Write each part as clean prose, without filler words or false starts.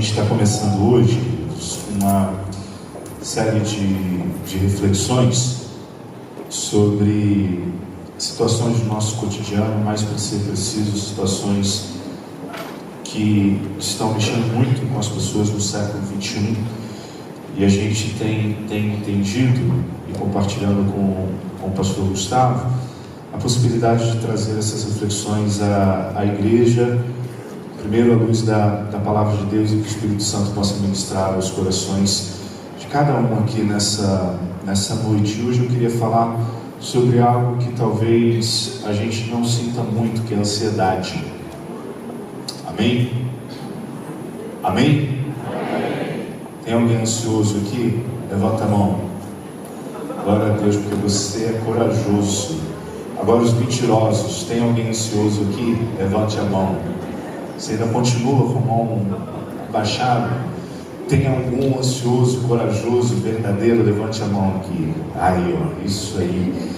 gente está começando hoje uma série de reflexões sobre situações do nosso cotidiano, mais para ser preciso, situações que estão mexendo muito com as pessoas no século XXI, e a gente tem entendido e compartilhando com o pastor Gustavo a possibilidade de trazer essas reflexões à igreja, primeiro à luz da palavra de Deus, e que o Espírito Santo possa ministrar aos corações de cada um aqui nessa noite. Hoje eu queria falar sobre algo que talvez a gente não sinta muito, que é a ansiedade. Amém? Amém? Amém. Tem alguém ansioso aqui? Levanta a mão. Glória a Deus, porque você é corajoso. Agora os mentirosos, tem alguém ansioso aqui? Levante a mão. Você ainda continua com a mão baixada? Tem algum ansioso, corajoso, verdadeiro? Levante a mão aqui. Aí, ó, isso aí.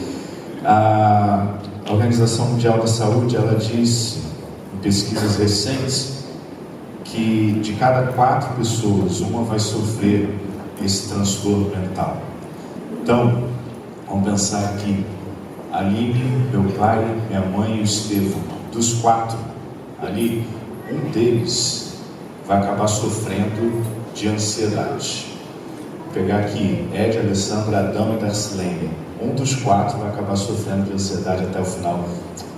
A Organização Mundial da Saúde, ela disse, em pesquisas recentes, que de cada 4 pessoas, uma vai sofrer esse transtorno mental. Então, vamos pensar aqui. Aline, meu pai, minha mãe e o Estevão, dos 4 ali, um deles vai acabar sofrendo de ansiedade. Vou pegar aqui Ed, Alessandra, Adão e Darcilene. Um dos 4 vai acabar sofrendo de ansiedade até o final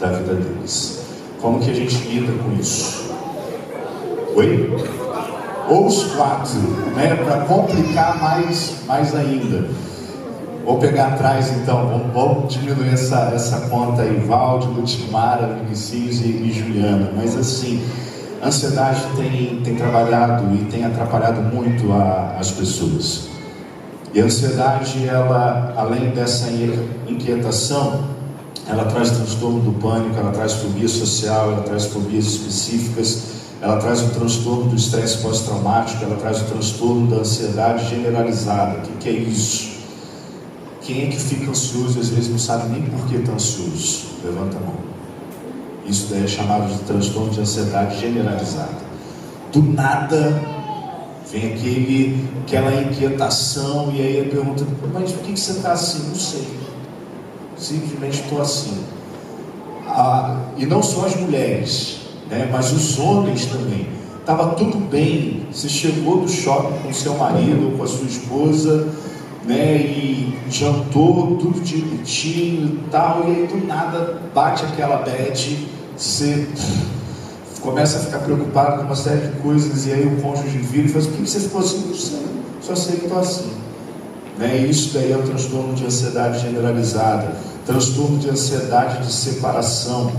da vida deles. Como que a gente lida com isso? Oi? Ou os 4, né? Para complicar mais ainda. Vou pegar atrás então, vamos diminuir essa conta aí, Valde, Lutimara, Vinicius e Juliana. Mas assim, a ansiedade tem trabalhado e tem atrapalhado muito as pessoas. E a ansiedade, ela, além dessa inquietação, ela traz transtorno do pânico, ela traz fobia social, ela traz fobias específicas, ela traz o transtorno do estresse pós-traumático, ela traz o transtorno da ansiedade generalizada. O que é isso? Quem é que fica ansioso e às vezes não sabe nem por que está ansioso? Levanta a mão. Isso daí é chamado de transtorno de ansiedade generalizada. Do nada vem aquela inquietação, e aí a pergunta: mas por que você está assim? Não sei. Simplesmente estou assim. E não só as mulheres, né, mas os homens também. Estava tudo bem, você chegou do shopping com seu marido ou com a sua esposa, né, e jantou tudo direitinho e tal, e aí do nada bate aquela bad, você começa a ficar preocupado com uma série de coisas, e aí o cônjuge vira e fala: por que você ficou assim? Não sei, só sei que estou assim, né? E isso daí é o transtorno de ansiedade generalizada, transtorno de ansiedade de separação.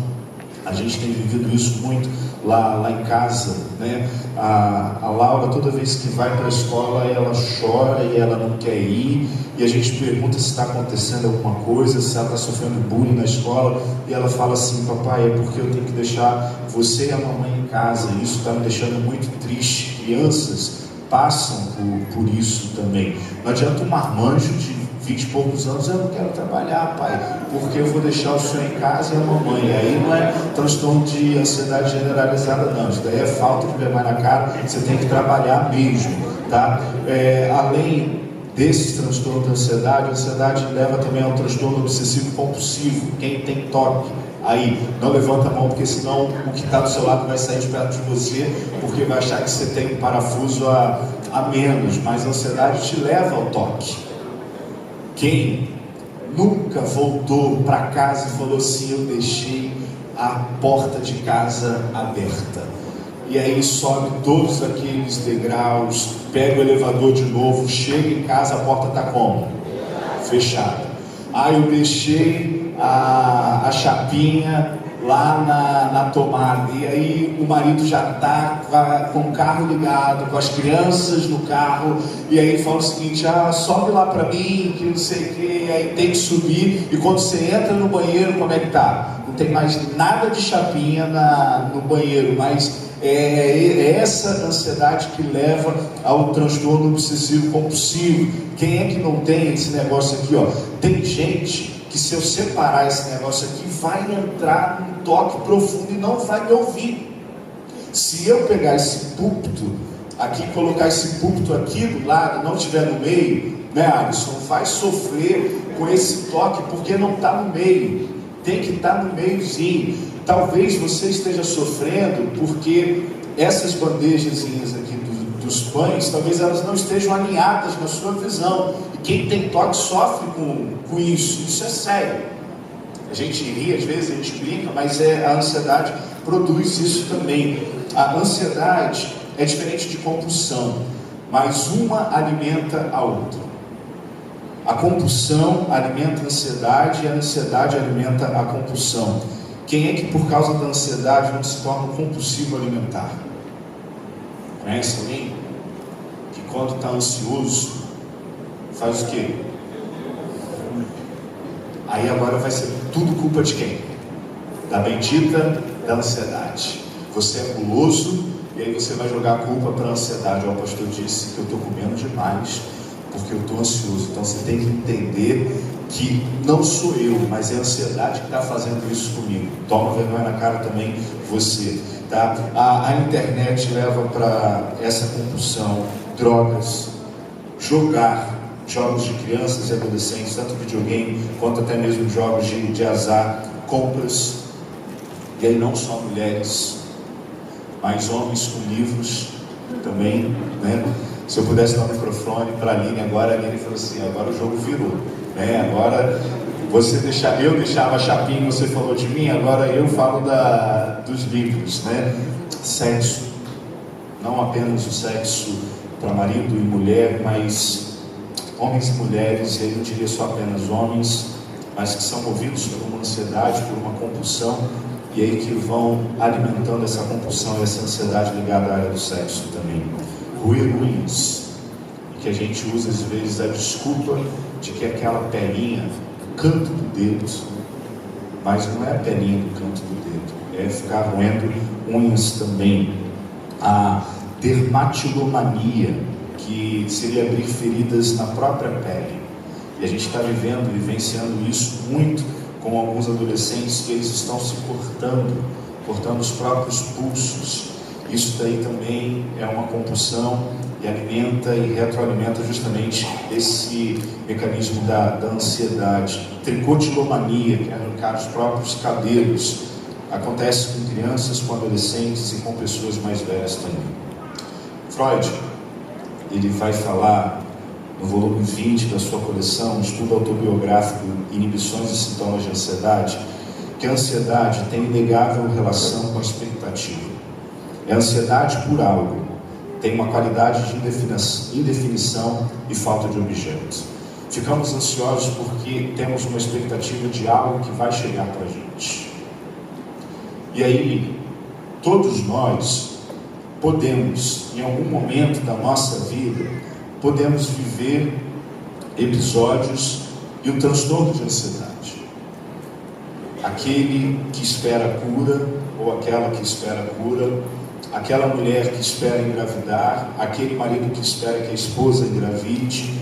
A gente tem vivido isso muito lá em casa, né? A Laura, toda vez que vai para a escola, ela chora e ela não quer ir, e a gente pergunta se está acontecendo alguma coisa, se ela está sofrendo bullying na escola, e ela fala assim: papai, é porque eu tenho que deixar você e a mamãe em casa, e isso está me deixando muito triste. Crianças passam por isso também. Não adianta um marmanjo de 20 e poucos anos: eu não quero trabalhar, pai, porque eu vou deixar o senhor em casa e a mamãe. Aí não é transtorno de ansiedade generalizada, não. Isso daí é falta de vergonha na cara. Você tem que trabalhar mesmo, tá? Além desse transtorno de ansiedade, a ansiedade leva também ao transtorno obsessivo compulsivo. Quem tem toque aí, não levanta a mão, porque senão o que está do seu lado vai sair de perto de você, porque vai achar que você tem um parafuso a menos. Mas a ansiedade te leva ao toque. Quem nunca voltou para casa e falou assim: eu deixei a porta de casa aberta, e aí sobe todos aqueles degraus, pega o elevador de novo, chega em casa, a porta está como? Fechada. Eu deixei a chapinha lá na tomada, e aí o marido já está com o carro ligado, com as crianças no carro, e aí fala o seguinte: sobe lá para mim, que não sei o que, aí tem que subir, e quando você entra no banheiro, como é que tá? Não tem mais nada de chapinha no banheiro, mas é essa ansiedade que leva ao transtorno obsessivo compulsivo. Quem é que não tem esse negócio aqui, ó? Tem gente que, se eu separar esse negócio aqui, vai entrar num toque profundo e não vai me ouvir. Se eu pegar esse púlpito aqui colocar esse púlpito aqui do lado, não estiver no meio, né, Alisson? Vai sofrer com esse toque, porque não está no meio. Tem que estar no meiozinho. Talvez você esteja sofrendo porque essas bandejazinhas aqui dos pães, talvez elas não estejam alinhadas na sua visão. E quem tem toque sofre com isso. Isso é sério. A gente ri, às vezes a gente brinca, mas a ansiedade produz isso também. A ansiedade é diferente de compulsão, mas uma alimenta a outra. A compulsão alimenta a ansiedade e a ansiedade alimenta a compulsão. Quem é que por causa da ansiedade não se torna compulsivo alimentar? Conhece alguém que quando está ansioso faz o quê? Aí agora vai ser tudo culpa de quem? Da bendita da ansiedade. Você é guloso e aí você vai jogar a culpa para a ansiedade. O pastor disse que eu estou comendo demais porque eu estou ansioso. Então você tem que entender que não sou eu, mas é a ansiedade que está fazendo isso comigo. Toma vergonha na cara também você, tá? A internet leva para essa compulsão, drogas, jogar, jogos de crianças e adolescentes, tanto videogame quanto até mesmo jogos de azar, compras, e aí não só mulheres, mas homens com livros também, né? Se eu pudesse dar o microfone para a Aline agora, a Aline falou assim, agora o jogo virou, né? Agora eu deixava a chapinha, você falou de mim, agora eu falo dos livros, né? Sexo, não apenas o sexo para marido e mulher, mas homens e mulheres, eu não diria só apenas homens, mas que são movidos por uma ansiedade, por uma compulsão, e aí que vão alimentando essa compulsão e essa ansiedade ligada à área do sexo também. Ruins, que a gente usa às vezes a desculpa de que aquela pelinha do canto do dedo, mas não é a pelinha do canto do dedo, é ficar roendo unhas também. A dermatillomania, que seria abrir feridas na própria pele, e a gente está vivenciando isso muito com alguns adolescentes que eles estão se cortando os próprios pulsos. Isso daí também é uma compulsão e alimenta e retroalimenta justamente esse mecanismo da ansiedade. Tricotilomania, que é arrancar os próprios cabelos, acontece com crianças, com adolescentes e com pessoas mais velhas também. Freud, ele vai falar no volume 20 da sua coleção, um estudo autobiográfico, Inibições e Sintomas de Ansiedade, que a ansiedade tem inegável relação com a expectativa. É ansiedade por algo, tem uma qualidade de indefinição e falta de objeto. Ficamos ansiosos porque temos uma expectativa de algo que vai chegar para a gente. E aí, todos nós podemos, em algum momento da nossa vida, podemos viver episódios e o transtorno de ansiedade. Aquele que espera a cura, ou aquela que espera a cura, aquela mulher que espera engravidar, aquele marido que espera que a esposa engravide,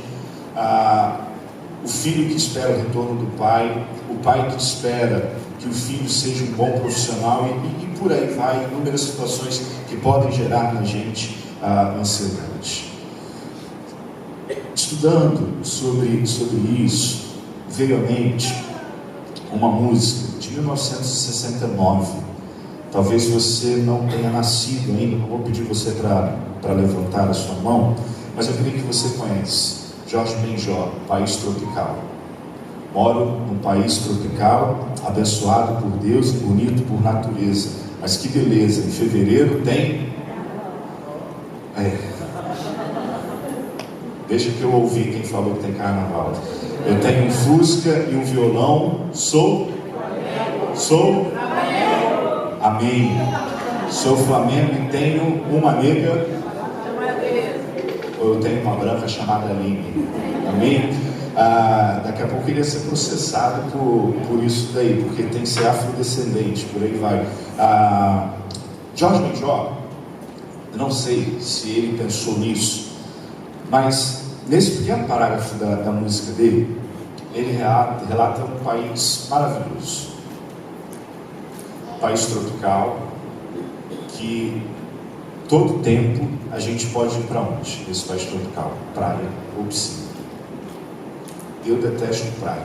o filho que espera o retorno do pai, o pai que espera que o filho seja um bom profissional e por aí vai, inúmeras situações que podem gerar na gente a ansiedade. Estudando sobre isso, veio à mente uma música de 1969. Talvez você não tenha nascido ainda, não vou pedir você para levantar a sua mão, mas eu creio que você conhece. Jorge Benjor, País Tropical. Moro num país tropical, abençoado por Deus e bonito por natureza. Mas que beleza, em fevereiro tem... Deixa que eu ouvi quem falou que tem carnaval. Eu tenho um Fusca e um violão, sou? Amém. Sou Flamengo e tenho uma nega, ou eu tenho uma branca chamada Aline. Amém? Daqui a pouco iria ser processado por isso daí, porque tem que ser afrodescendente, por aí vai. Jorge Benjor, não sei se ele pensou nisso, mas nesse pequeno parágrafo da música dele, ele relata um país maravilhoso. País tropical, que todo tempo a gente pode ir para onde? Nesse país tropical? Praia ou piscina. Eu detesto praia.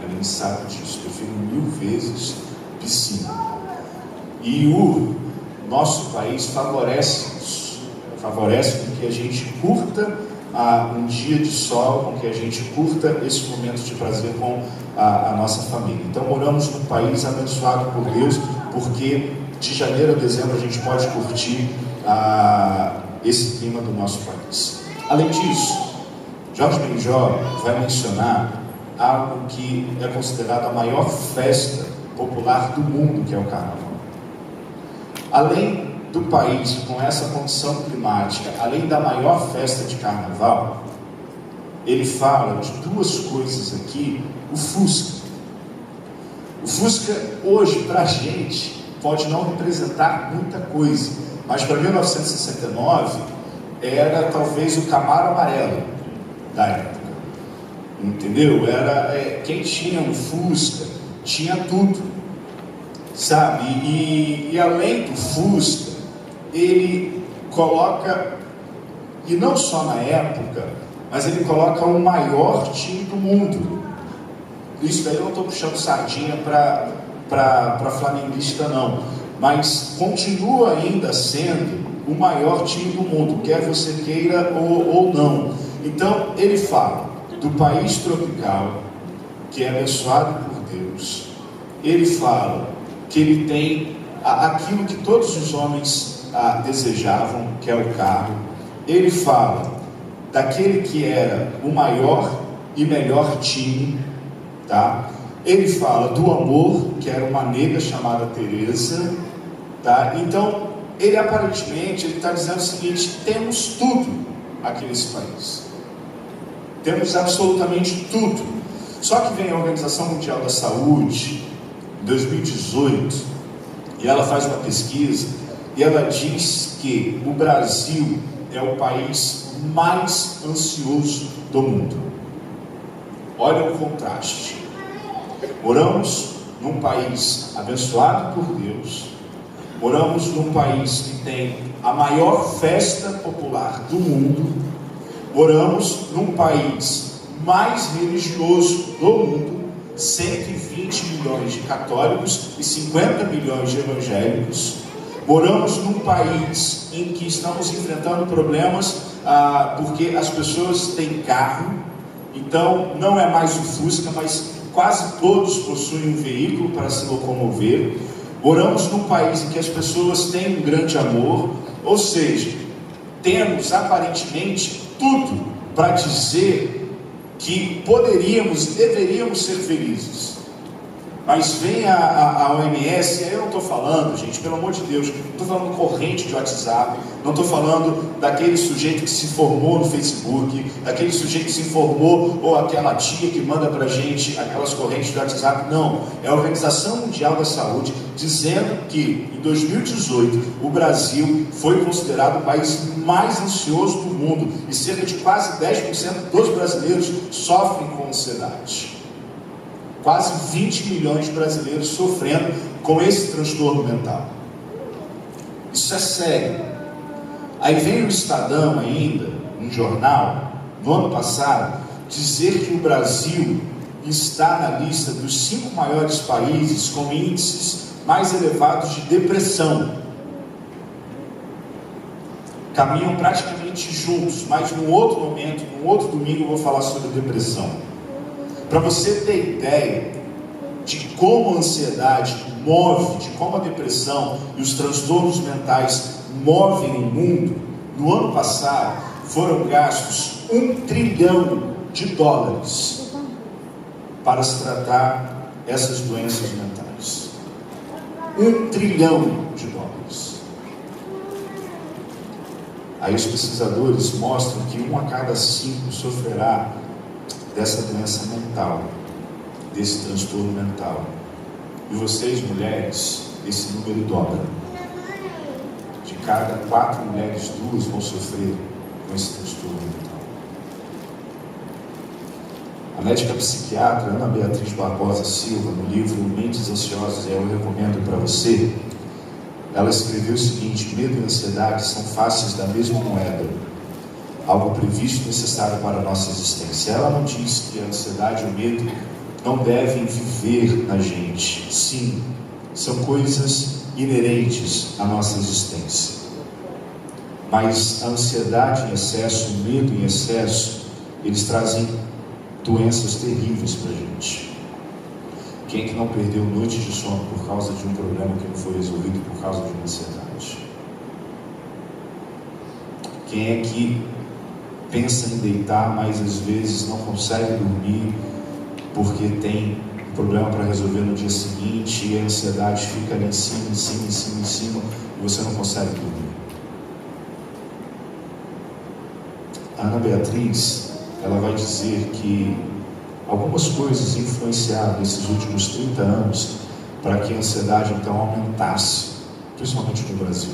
A Aline sabe disso. Eu prefiro 1000 vezes piscina. E o nosso país favorece isso. Favorece com que a gente curta um dia de sol, com que a gente curta esse momento de prazer com a nossa família. Então moramos num país abençoado por Deus, porque de janeiro a dezembro a gente pode curtir esse clima do nosso país. Além disso, Jorge Benjó vai mencionar algo que é considerado a maior festa popular do mundo, que é o Carnaval. Além do país com essa condição climática, além da maior festa de Carnaval, ele fala de duas coisas aqui. O Fusca. O Fusca hoje para a gente pode não representar muita coisa, mas para 1969 era talvez o Camaro amarelo da época, entendeu? Quem tinha um Fusca tinha tudo, sabe? E além do Fusca, ele coloca, e não só na época, mas ele coloca o maior time do mundo. Isso daí eu não estou puxando sardinha para flamenguista não, mas continua ainda sendo o maior time do mundo, quer você queira ou não. Então ele fala do país tropical, que é abençoado por Deus. Ele fala que ele tem aquilo que todos os homens desejavam, que é o carro. Ele fala daquele que era o maior e melhor time, tá? Ele fala do amor, que era uma nega chamada Teresa, tá? Então ele aparentemente está dizendo o seguinte: temos tudo aqui nesse país, temos absolutamente tudo. Só que vem a Organização Mundial da Saúde em 2018 e ela faz uma pesquisa e ela diz que o Brasil é o país mais ansioso do mundo. Olha o contraste. Moramos num país abençoado por Deus, moramos num país que tem a maior festa popular do mundo, moramos num país mais religioso do mundo, 120 milhões de católicos e 50 milhões de evangélicos. Moramos num país em que estamos enfrentando problemas porque as pessoas têm carro, então não é mais o Fusca, mas quase todos possuem um veículo para se locomover. Moramos num país em que as pessoas têm um grande amor, ou seja, temos aparentemente tudo para dizer que poderíamos e deveríamos ser felizes. Mas vem a OMS, aí eu não estou falando, gente, pelo amor de Deus, não estou falando corrente de WhatsApp, não estou falando daquele sujeito que se formou no Facebook, daquele sujeito que se formou, ou aquela tia que manda para a gente aquelas correntes de WhatsApp, não. É a Organização Mundial da Saúde dizendo que em 2018 o Brasil foi considerado o país mais ansioso do mundo e cerca de quase 10% dos brasileiros sofrem com ansiedade. Quase 20 milhões de brasileiros sofrendo com esse transtorno mental. Isso é sério. Aí vem o Estadão ainda, um jornal, no ano passado, dizer que o Brasil está na lista dos 5 maiores países com índices mais elevados de depressão. Caminham praticamente juntos, mas num outro momento, num outro domingo eu vou falar sobre depressão. Para você ter ideia de como a ansiedade move, de como a depressão e os transtornos mentais movem o mundo, no ano passado foram gastos $1 trilhão para se tratar essas doenças mentais. $1 trilhão. Aí os pesquisadores mostram que 1 a cada 5 sofrerá dessa doença mental, desse transtorno mental. E vocês, mulheres, esse número dobra. De cada 4 mulheres, 2 vão sofrer com esse transtorno mental. A médica psiquiatra Ana Beatriz Barbosa Silva, no livro Mentes Ansiosas, eu recomendo para você, ela escreveu o seguinte: medo e ansiedade são faces da mesma moeda, algo previsto e necessário para a nossa existência. Ela não diz que a ansiedade e o medo não devem viver na gente. Sim, são coisas inerentes à nossa existência. Mas a ansiedade em excesso, o medo em excesso, eles trazem doenças terríveis para a gente. Quem é que não perdeu noites de sono por causa de um problema que não foi resolvido por causa de uma ansiedade? Quem é que pensa em deitar, mas às vezes não consegue dormir porque tem um problema para resolver no dia seguinte e a ansiedade fica ali em cima, em cima, em cima, em cima e você não consegue dormir? A Ana Beatriz, ela vai dizer que algumas coisas influenciaram nesses últimos 30 anos para que a ansiedade então aumentasse, principalmente no Brasil.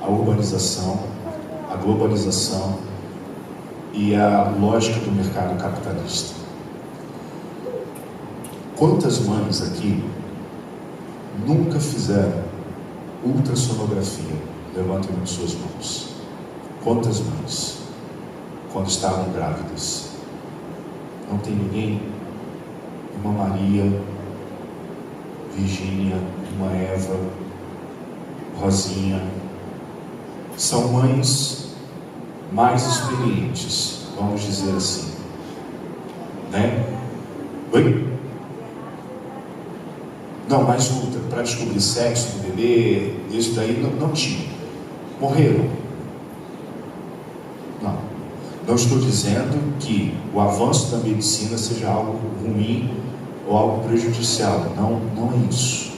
A urbanização, a globalização e a lógica do mercado capitalista. Quantas mães aqui nunca fizeram ultrassonografia? Levantem as suas mãos. Quantas mães, quando estavam grávidas? Não tem ninguém? Uma Maria, Virgínia, uma Eva, Rosinha. São mães mais experientes, vamos dizer assim, né? Oi? Não, mais ultra, para descobrir sexo do bebê, isso daí não tinha. Morreram. Não estou dizendo que o avanço da medicina seja algo ruim ou algo prejudicial. Não é isso.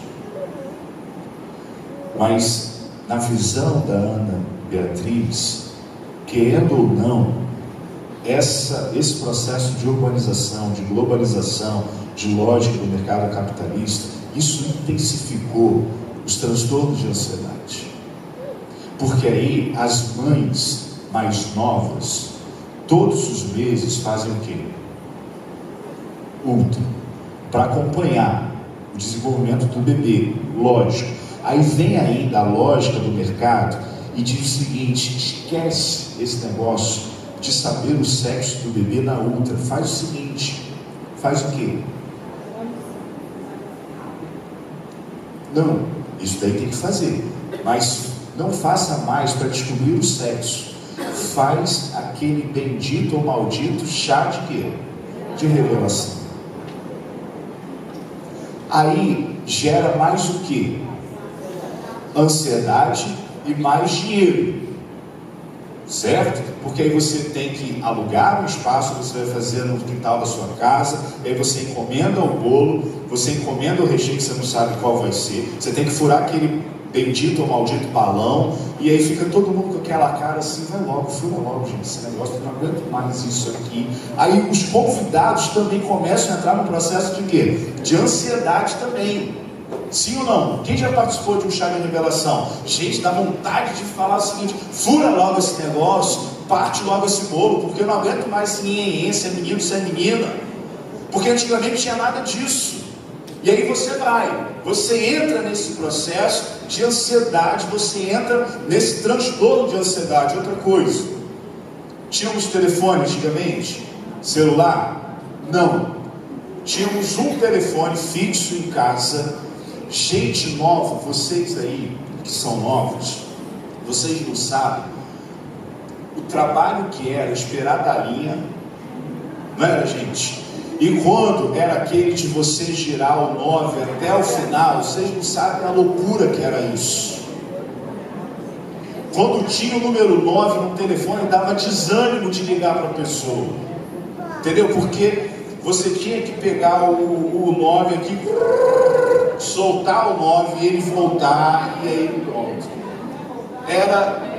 Mas, na visão da Ana Beatriz, querendo ou não, esse processo de urbanização, de globalização, de lógica do mercado capitalista, isso intensificou os transtornos de ansiedade. Porque aí as mães mais novas, todos os meses fazem o quê? Ultra, para acompanhar o desenvolvimento do bebê, lógico. Aí vem ainda a lógica do mercado e diz o seguinte: esquece esse negócio de saber o sexo do bebê na ultra, faz o seguinte, faz o quê? Não, isso daí tem que fazer, mas não faça mais para descobrir o sexo. Faz aquele bendito ou maldito chá de quê? De revelação. Aí gera mais o quê? Ansiedade e mais dinheiro, certo? Porque aí você tem que alugar um espaço que você vai fazer no quintal da sua casa, aí você encomenda o bolo, você encomenda o recheio que você não sabe qual vai ser, você tem que furar aquele bendito ou maldito balão, e aí fica todo mundo com aquela cara assim: vai logo, fura logo, gente, esse negócio, eu não aguento mais isso aqui. Aí os convidados também começam a entrar no processo de quê? De ansiedade também. Sim ou não? Quem já participou de um chá de revelação? Gente, dá vontade de falar o seguinte: fura logo esse negócio, parte logo esse bolo, porque eu não aguento mais esse ninguém, se é menino, se é menina. Porque antigamente não tinha nada disso. E aí você entra nesse processo de ansiedade, você entra nesse transtorno de ansiedade. Outra coisa, tínhamos telefone antigamente? Celular? Não. Tínhamos um telefone fixo em casa. Gente nova, vocês aí que são novos, vocês não sabem o trabalho que era esperar da linha, não era, gente? E quando era aquele de você girar o 9 até o final, vocês não sabem a loucura que era isso. Quando tinha o número 9 no telefone, dava desânimo de ligar para a pessoa, entendeu? Porque você tinha que pegar o 9 aqui, soltar o 9 e ele voltar, e aí pronto. Era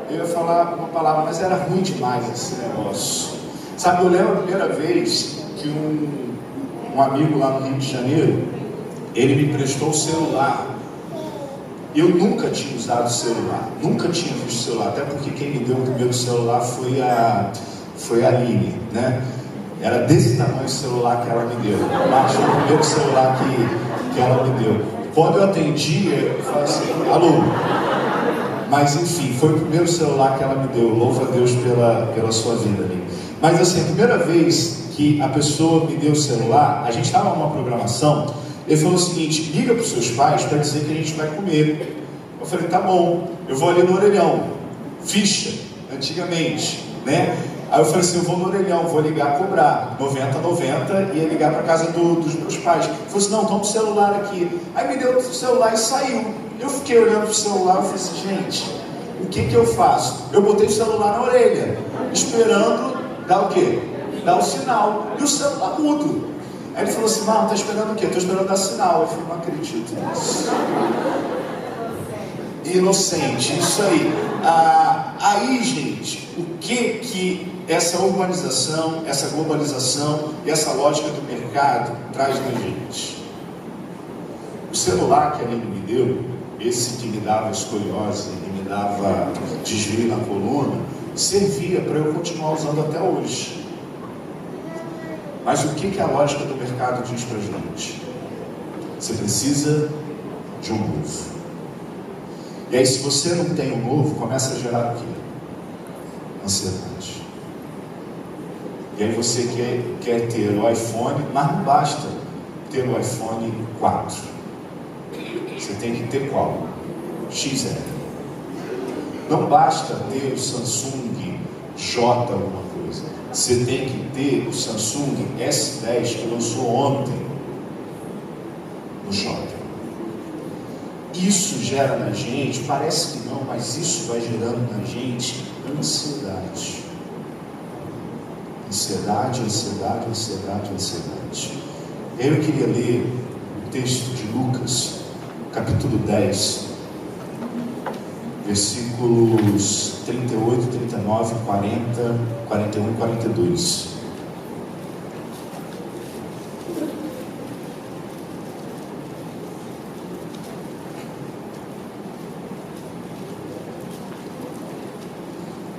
eu ia falar uma palavra, mas era ruim demais esse negócio. Sabe, eu lembro a primeira vez que um amigo lá no Rio de Janeiro, ele me prestou o celular. Eu nunca tinha usado o celular, nunca tinha visto o celular, até porque quem me deu o primeiro celular foi a Aline, né? Era desse tamanho o celular que ela me deu. Mas foi o primeiro celular que ela me deu. Quando eu atendi, eu falei assim, alô. Mas enfim, foi o primeiro celular que ela me deu. Louva a Deus pela sua vida ali. Mas assim, a primeira vez que a pessoa me deu o celular, a gente estava numa programação, ele falou o seguinte, liga para os seus pais para dizer que a gente vai comer. Eu falei, tá bom, eu vou ali no orelhão. Ficha, antigamente, né? Aí eu falei assim, eu vou no orelhão, vou ligar, cobrar 90, ia ligar para casa dos meus pais. Ele falou assim, não, toma o celular aqui. Aí me deu o celular e saiu. Eu fiquei olhando para o celular e falei assim, gente, o que eu faço? Eu botei o celular na orelha, esperando dar o quê? Dar o sinal. E o celular mudo. Aí ele falou assim, tá esperando o quê? Estou esperando dar sinal. Eu falei, não acredito nisso. Inocente, isso aí. Aí, gente, o que essa urbanização, essa globalização e essa lógica do mercado traz na gente? O celular que a Aline me deu, esse que me dava escoliose e me dava desvio na coluna, servia para eu continuar usando até hoje. Mas o que a lógica do mercado diz para a gente? Você precisa de um novo. E aí, se você não tem um novo, começa a gerar o quê? Ansiedade. E aí você quer ter o iPhone, mas não basta ter o iPhone 4. Você tem que ter qual? XR. Não basta ter o Samsung J alguma coisa. Você tem que ter o Samsung S10 que lançou ontem no shopping. Isso gera na gente, parece que não, mas isso vai gerando na gente ansiedade. Ansiedade. Eu queria ler o texto de Lucas, capítulo 10, versículos 38, 39, 40, 41 e 42.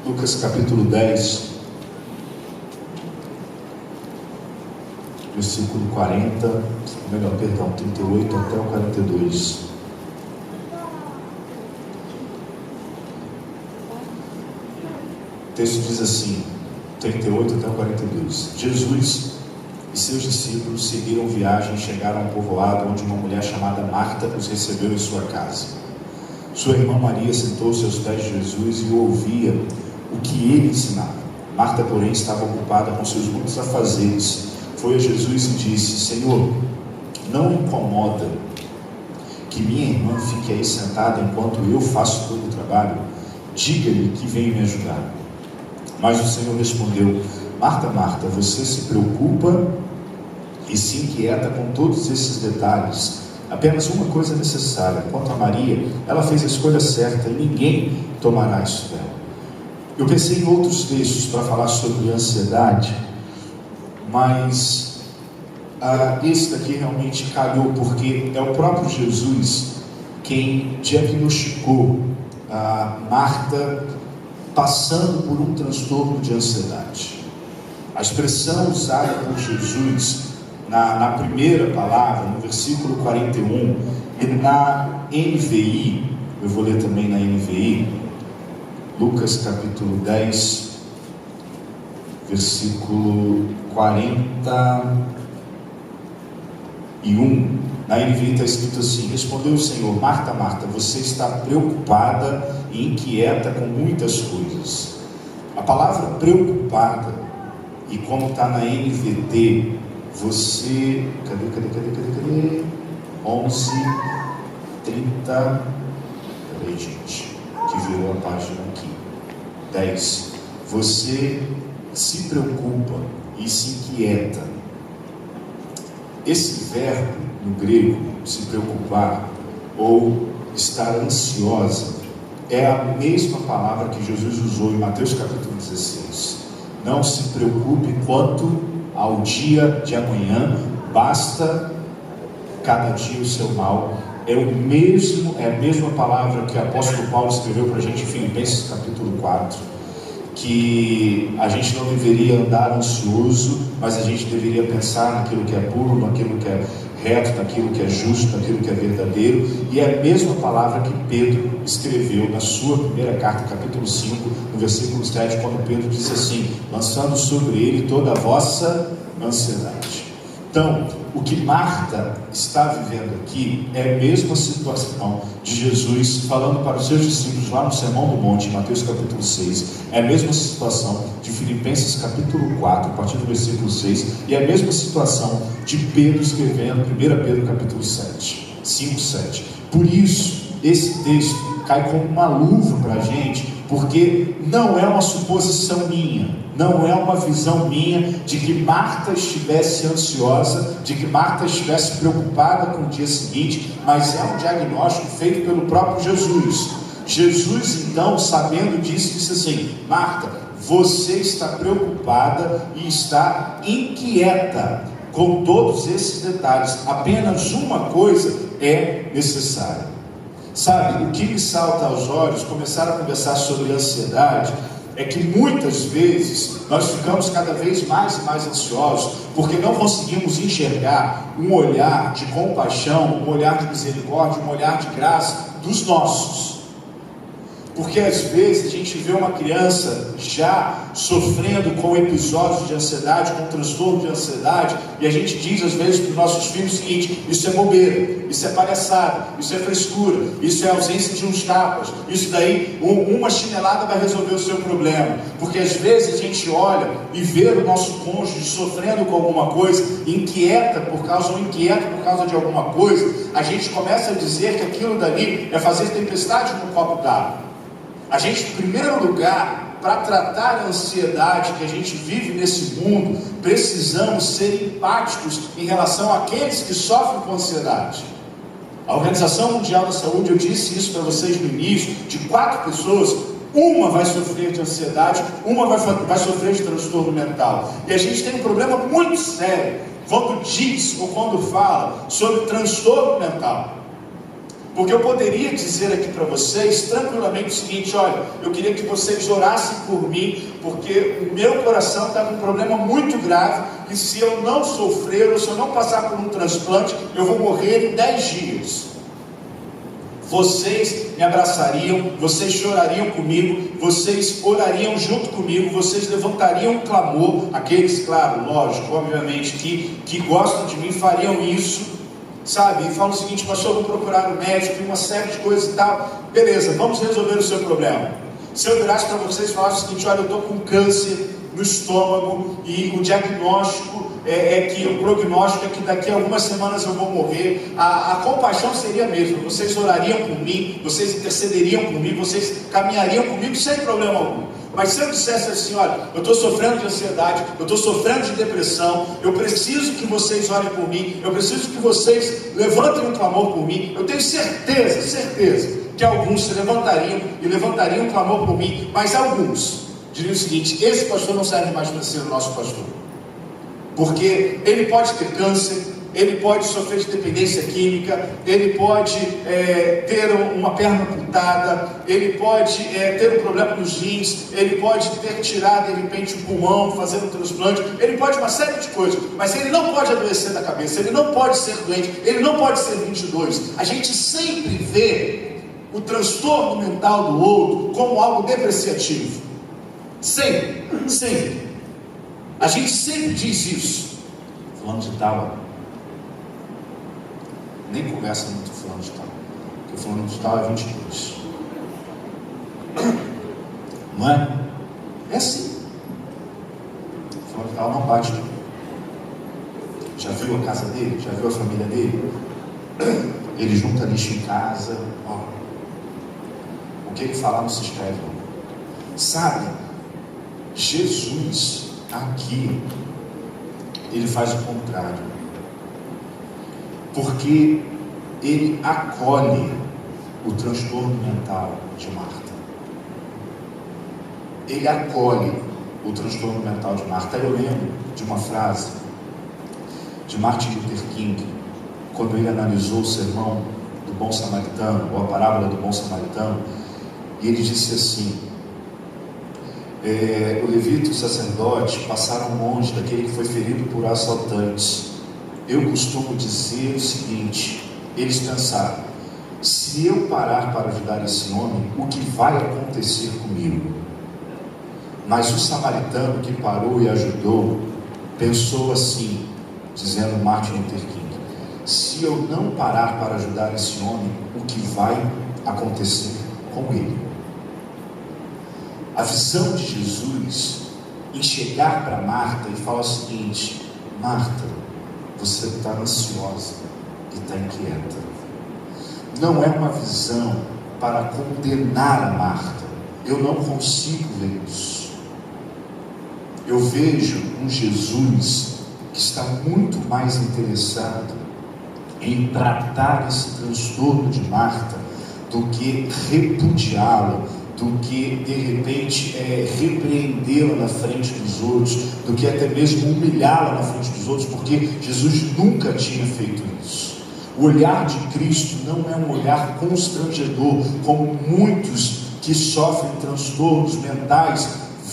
Lucas capítulo 10, versículo 38 até o 42. O texto diz assim, 38 até o 42. Jesus e seus discípulos seguiram viagem e chegaram a um povoado onde uma mulher chamada Marta os recebeu em sua casa. Sua irmã Maria sentou-se aos pés de Jesus e o ouvia o que ele ensinava. Marta, porém, estava ocupada com seus muitos afazeres. Foi a Jesus e disse, Senhor, não incomoda que minha irmã fique aí sentada enquanto eu faço todo o trabalho? Diga-lhe que venha me ajudar. Mas o Senhor respondeu, Marta, Marta, você se preocupa e se inquieta com todos esses detalhes. Apenas uma coisa é necessária. Quanto a Maria, ela fez a escolha certa e ninguém tomará isso dela. Eu pensei em outros textos para falar sobre ansiedade, mas esse daqui realmente calhou, porque é o próprio Jesus quem diagnosticou a Marta passando por um transtorno de ansiedade. A expressão usada por Jesus na primeira palavra, no versículo 41, e na NVI, eu vou ler também na NVI, Lucas capítulo 10, versículo 41, na NVI está escrito assim, respondeu o Senhor, Marta, Marta, você está preocupada e inquieta com muitas coisas. A palavra preocupada, e como está na NVT, você, cadê? 11, 30, peraí gente, que virou a página aqui, 10, você se preocupa e se inquieta. Esse verbo no grego, se preocupar ou estar ansiosa, é a mesma palavra que Jesus usou em Mateus capítulo 16. Não se preocupe quanto ao dia de amanhã, basta cada dia o seu mal. É a mesma palavra que o apóstolo Paulo escreveu para a gente em Filipenses capítulo 4, que a gente não deveria andar ansioso, mas a gente deveria pensar naquilo que é puro, naquilo que é reto, naquilo que é justo, naquilo que é verdadeiro, e é a mesma palavra que Pedro escreveu na sua primeira carta, capítulo 5, no versículo 7, quando Pedro disse assim: lançando sobre ele toda a vossa ansiedade. Então, o que Marta está vivendo aqui é a mesma situação de Jesus falando para os seus discípulos lá no Sermão do Monte, em Mateus capítulo 6, é a mesma situação de Filipenses capítulo 4, a partir do versículo 6, e é a mesma situação de Pedro escrevendo 1 Pedro capítulo 7, 5, 7. Por isso, esse texto cai como uma luva para a gente, porque não é uma suposição minha, não é uma visão minha de que Marta estivesse ansiosa, de que Marta estivesse preocupada com o dia seguinte, mas é um diagnóstico feito pelo próprio Jesus. Jesus, então, sabendo disso, disse assim: Marta, você está preocupada e está inquieta com todos esses detalhes, apenas uma coisa é necessária. Sabe, o que me salta aos olhos, começar a conversar sobre ansiedade, é que muitas vezes nós ficamos cada vez mais e mais ansiosos, porque não conseguimos enxergar um olhar de compaixão, um olhar de misericórdia, um olhar de graça dos nossos. Porque às vezes a gente vê uma criança já sofrendo com episódios de ansiedade, com transtorno de ansiedade, e a gente diz às vezes para os nossos filhos o seguinte: isso é bobeira, isso é palhaçada, isso é frescura, isso é ausência de uns tapas, isso daí, uma chinelada vai resolver o seu problema. Porque às vezes a gente olha e vê o nosso cônjuge sofrendo com alguma coisa, inquieta por causa de alguma coisa, a gente começa a dizer que aquilo dali é fazer tempestade no copo d'água. A gente, em primeiro lugar, para tratar a ansiedade que a gente vive nesse mundo, precisamos ser empáticos em relação àqueles que sofrem com ansiedade. A Organização Mundial da Saúde, eu disse isso para vocês no início, de 4 pessoas, uma vai sofrer de ansiedade, uma vai sofrer de transtorno mental. E a gente tem um problema muito sério quando diz ou quando fala sobre transtorno mental. Porque eu poderia dizer aqui para vocês tranquilamente o seguinte: olha, eu queria que vocês orassem por mim, porque o meu coração está com um problema muito grave, e se eu não sofrer, ou se eu não passar por um transplante, eu vou morrer em 10 dias. Vocês me abraçariam, vocês chorariam comigo, vocês orariam junto comigo, vocês levantariam um clamor. Aqueles, claro, lógico, obviamente, que gostam de mim fariam isso, sabe, e fala o seguinte: pastor, vou procurar um médico, uma série de coisas e tal. Beleza, vamos resolver o seu problema. Se eu virasse para vocês e falasse o seguinte: olha, eu estou com câncer no estômago, e o diagnóstico o prognóstico é que daqui a algumas semanas eu vou morrer, a compaixão seria a mesma. Vocês orariam por mim, vocês intercederiam por mim, vocês caminhariam comigo sem problema algum. Mas se eu dissesse assim: olha, eu estou sofrendo de ansiedade, eu estou sofrendo de depressão, eu preciso que vocês orem por mim, eu preciso que vocês levantem um clamor por mim, eu tenho certeza que alguns se levantariam um clamor por mim, mas alguns diriam o seguinte: esse pastor não serve mais para ser o nosso pastor, porque ele pode ter câncer, ele pode sofrer de dependência química, ele pode ter uma perna amputada, ele pode ter um problema nos rins, ele pode ter tirado de repente o pulmão, fazer um transplante, ele pode uma série de coisas, mas ele não pode adoecer da cabeça, ele não pode ser doente, ele não pode ser 22. A gente sempre vê o transtorno mental do outro como algo depreciativo, sempre. A gente sempre diz isso. Fulano de tal nem conversa muito fulano de tal, porque o fulano de tal é 22. Não é? É assim. O fulano de tal não bate. Já viu a casa dele? Já viu a família dele? Ele junta lixo em casa. Ó, o que ele falar não se escreve. Sabe, Jesus aqui, ele faz o contrário, porque ele acolhe o transtorno mental de Marta. Ele acolhe o transtorno mental de Marta. Eu lembro de uma frase de Martin Luther King, quando ele analisou o sermão do bom samaritano, ou a parábola do bom samaritano, e ele disse assim: o levita e o sacerdote passaram longe daquele que foi ferido por assaltantes, eu costumo dizer o seguinte: eles pensaram, se eu parar para ajudar esse homem, o que vai acontecer comigo? Mas o samaritano que parou e ajudou, pensou assim, dizendo Martin Luther King: se eu não parar para ajudar esse homem, o que vai acontecer com ele? A visão de Jesus em chegar para Marta e falar o seguinte: Marta, você está ansiosa e está inquieta. Não é uma visão para condenar a Marta. Eu não consigo ver isso. Eu vejo um Jesus que está muito mais interessado em tratar esse transtorno de Marta do que repudiá-la, do que de repente repreendê-la na frente dos outros, do que até mesmo humilhá-la na frente dos outros, porque Jesus nunca tinha feito isso. O olhar de Cristo não é um olhar constrangedor, como muitos que sofrem transtornos mentais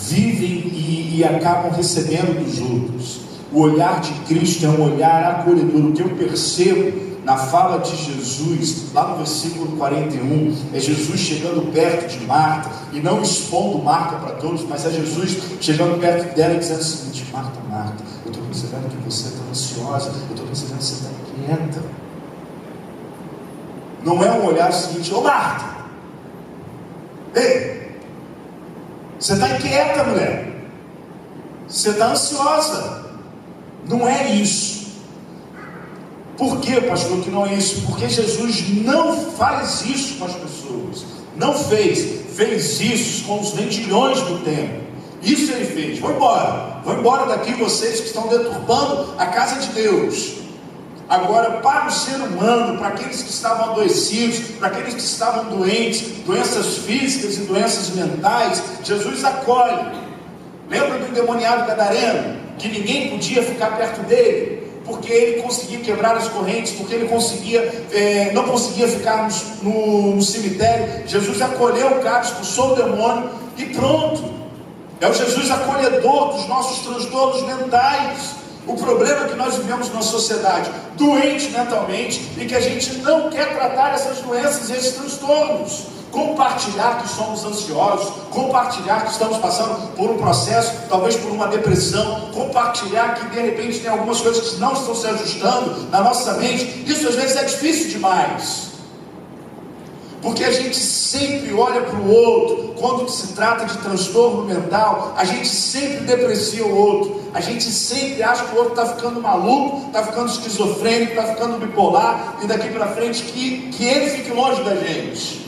vivem e acabam recebendo dos outros. O olhar de Cristo é um olhar acolhedor. O que eu percebo na fala de Jesus, lá no versículo 41, é Jesus chegando perto de Marta, e não expondo Marta para todos, mas é Jesus chegando perto dela e dizendo o seguinte: Marta, Marta, eu estou percebendo que você está ansiosa, eu estou percebendo que você está inquieta. Não é um olhar seguinte: ô Marta, ei, você está inquieta, mulher, você está ansiosa. Não é isso. Por que, pastor, que não é isso? Porque Jesus não faz isso com as pessoas. Não fez isso com os vendilhões do templo. Isso ele fez. Vão embora daqui vocês que estão deturbando a casa de Deus. Agora, para o ser humano, para aqueles que estavam adoecidos, para aqueles que estavam doentes, doenças físicas e doenças mentais, Jesus acolhe. Lembra do endemoniado gadareno? Que ninguém podia ficar perto dele, porque ele conseguia quebrar as correntes, porque ele não conseguia ficar no cemitério. Jesus acolheu o cara, expulsou o demônio e pronto. É o Jesus acolhedor dos nossos transtornos mentais. O problema é que nós vivemos numa sociedade doente mentalmente e que a gente não quer tratar essas doenças e esses transtornos. Compartilhar que somos ansiosos, compartilhar que estamos passando por um processo, talvez por uma depressão, compartilhar que de repente tem algumas coisas que não estão se ajustando na nossa mente, isso às vezes é difícil demais, porque a gente sempre olha para o outro. Quando se trata de transtorno mental, a gente sempre deprecia o outro, a gente sempre acha que o outro está ficando maluco, está ficando esquizofrênico, está ficando bipolar, e daqui para frente que ele fique longe da gente.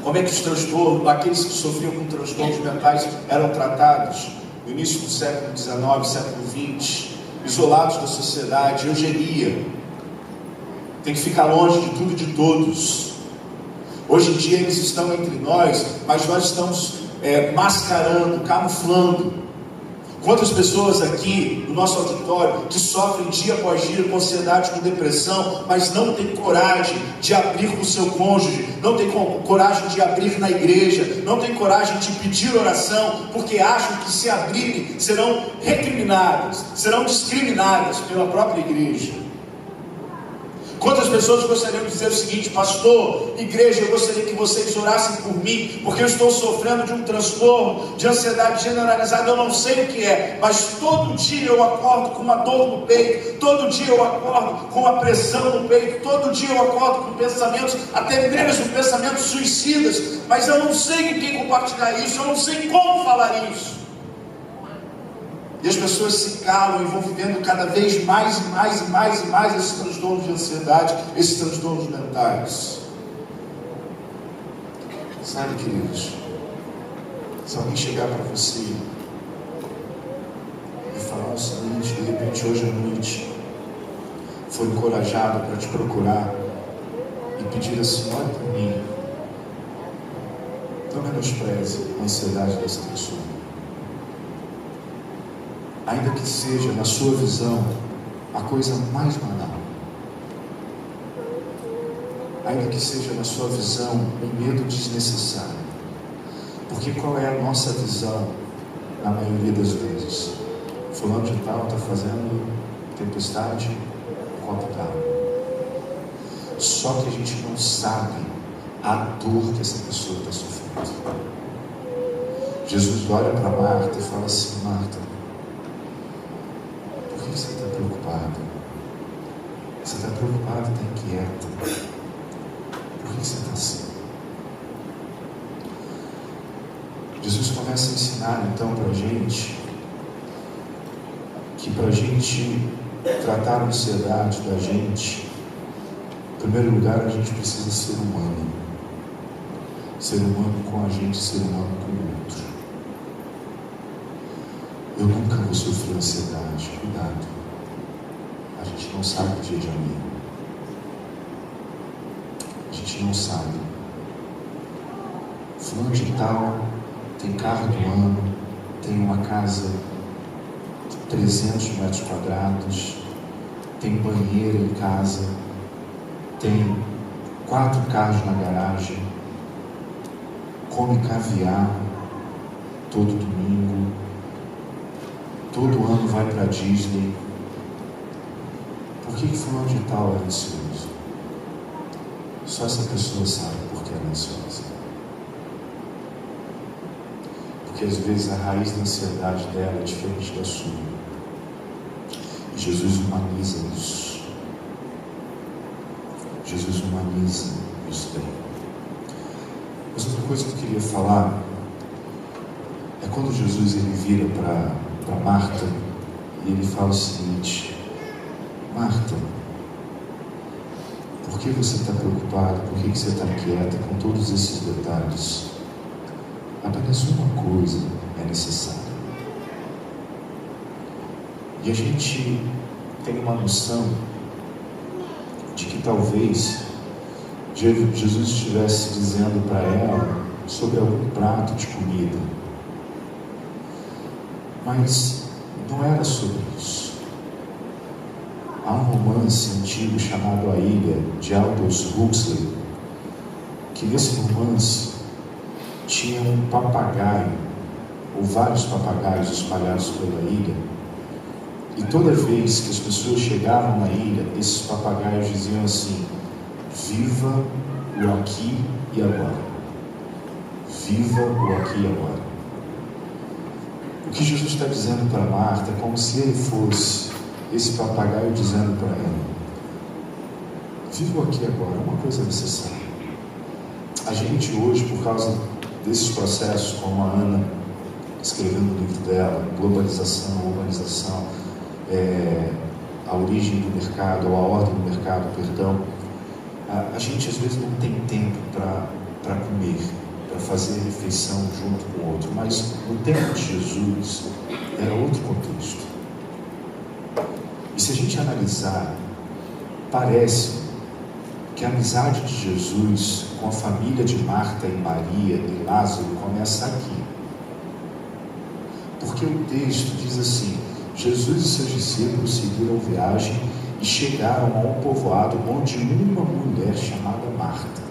Como é que os transtornos, aqueles que sofriam com transtornos mentais eram tratados? No início do século XIX, século XX, isolados da sociedade, eugenia. Tem que ficar longe de tudo e de todos. Hoje em dia eles estão entre nós, mas nós estamos mascarando, camuflando. Quantas pessoas aqui no nosso auditório que sofrem dia após dia com ansiedade, com depressão, mas não tem coragem de abrir com o seu cônjuge, não tem coragem de abrir na igreja, não tem coragem de pedir oração, porque acham que se abrirem serão recriminadas, serão discriminadas pela própria igreja. Quantas pessoas gostariam de dizer o seguinte: pastor, igreja, eu gostaria que vocês orassem por mim, porque eu estou sofrendo de um transtorno, de ansiedade generalizada, eu não sei o que é, mas todo dia eu acordo com uma dor no peito, todo dia eu acordo com uma pressão no peito, todo dia eu acordo com pensamentos, até mesmo pensamentos suicidas, mas eu não sei com quem compartilhar isso, eu não sei como falar isso. E as pessoas se calam e vão vivendo cada vez mais esses transtornos de ansiedade, esses transtornos mentais. Sabe, queridos, se alguém chegar para você e falar o seguinte: de repente hoje à noite foi encorajado para te procurar e pedir assim: olha para mim, não menospreze a ansiedade dessa pessoa. Ainda que seja, na sua visão, a coisa mais banal. Ainda que seja, na sua visão, um medo desnecessário. Porque qual é a nossa visão, na maioria das vezes? Fulano de tal está fazendo tempestade, um copo d'água. Só que a gente não sabe a dor que essa pessoa está sofrendo. Jesus olha para Marta e fala assim: Marta, por que você está preocupada? Você está preocupada, está inquieta. Por que você está assim? Jesus começa a ensinar então para a gente que para a gente tratar a ansiedade da gente, em primeiro lugar a gente precisa ser humano. Ser humano com a gente, ser humano com o outro. Eu nunca vou sofrer ansiedade, cuidado. A gente não sabe o dia de amanhã. A gente não sabe. Fulano de tal tem carro do ano, tem uma casa de 300 metros quadrados, tem banheiro em casa, tem 4 carros na garagem, come caviar todo domingo, todo ano vai para a Disney. Por que fulano de tal é ansioso? Só essa pessoa sabe por que ela é ansiosa. Porque às vezes a raiz da ansiedade dela é diferente da sua. E Jesus humaniza isso. Jesus humaniza isso daí. Mas outra coisa que eu queria falar é quando Jesus ele vira para Marta e ele fala o seguinte: Marta, por que você está preocupada? Por que você está quieta com todos esses detalhes? Apenas uma coisa é necessária. E a gente tem uma noção de que talvez Jesus estivesse dizendo para ela sobre algum prato de comida. Mas não era sobre isso. Há um romance antigo chamado A Ilha, de Aldous Huxley, que nesse romance tinha um papagaio, ou vários papagaios espalhados pela ilha, e toda vez que as pessoas chegavam na ilha, esses papagaios diziam assim: viva o aqui e agora. Viva o aqui e agora. O que Jesus está dizendo para Marta é como se ele fosse esse papagaio dizendo para ela: viva o aqui e agora, é uma coisa necessária. A gente hoje, por causa desses processos, como a Ana escreveu no livro dela, globalização, urbanização, a origem do mercado, ou a ordem do mercado, perdão, a gente às vezes não tem tempo para comer, para fazer refeição junto com o outro, mas no tempo de Jesus era outro contexto. E se a gente analisar, parece que a amizade de Jesus com a família de Marta e Maria e Lázaro começa aqui. Porque o texto diz assim: Jesus e seus discípulos seguiram viagem e chegaram a um povoado onde uma mulher chamada Marta.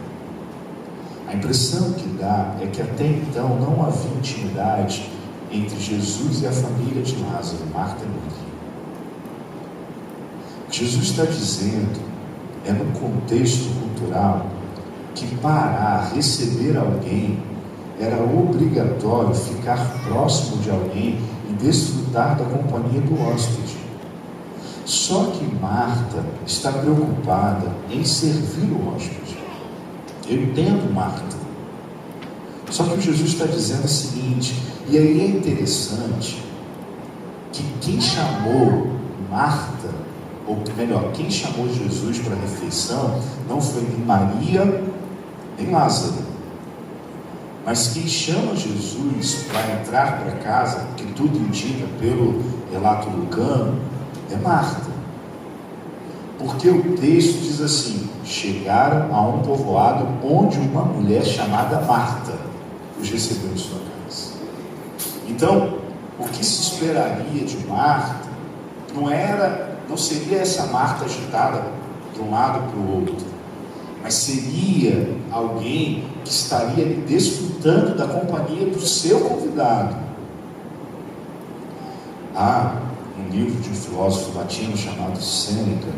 A impressão que dá é que até então não havia intimidade entre Jesus e a família de Lázaro, Marta e Maria. O que Jesus está dizendo é, num contexto cultural, que para receber alguém era obrigatório ficar próximo de alguém e desfrutar da companhia do hóspede. Só que Marta está preocupada em servir o hóspede. Eu entendo Marta. Só que o Jesus está dizendo o seguinte, e aí é interessante, que quem chamou Marta, ou melhor, quem chamou Jesus para a refeição, não foi nem Maria, nem Lázaro. Mas quem chama Jesus para entrar para casa, que tudo indica pelo relato lucano, é Marta. Porque o texto diz assim: chegaram a um povoado onde uma mulher chamada Marta os recebeu em sua casa. Então, o que se esperaria de Marta não seria essa Marta agitada de um lado para o outro, mas seria alguém que estaria desfrutando da companhia do seu convidado. Há um um livro de um filósofo latino chamado Sêneca,